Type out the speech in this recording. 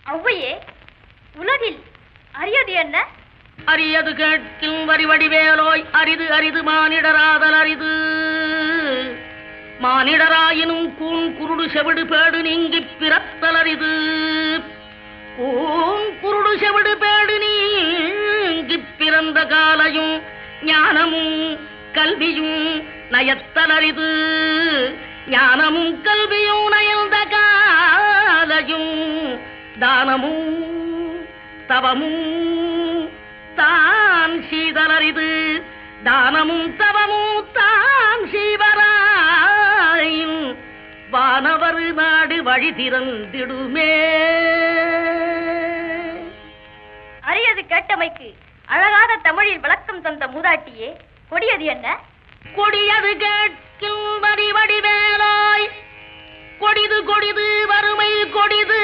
ஔவையே, உலகில் அரியது என்ன? அரியது கேட்கும் வரிவடிவேலோய், அரிது அரிது மானிடராதல் அரிது. மானிடராயினும் கூன் குருடு செவிடு பேடு நீங்கி பிறத்தல் அரிது. கூன் குருடு செவிடு பேடு நீங்கி பிறந்த காலையும் ஞானமும் கல்வியும் நயத்தல் அரிது. ஞானமும் கல்வியும் நயந்த காலையும் தானமும் தவமும் தான் சீதலரிது. தானமும் தவமும் தான் சீவராயின் வானவர் நாடு வழி திறந்திடுமே. அரியது கேட்டமைக்கு அழகான தமிழில் விளக்கம் தந்த மூதாட்டியே, கொடியது என்ன? கொடியது கேட்கும் வடிவடிவேலாய், கொடிது கொடிது வறுமை கொடிது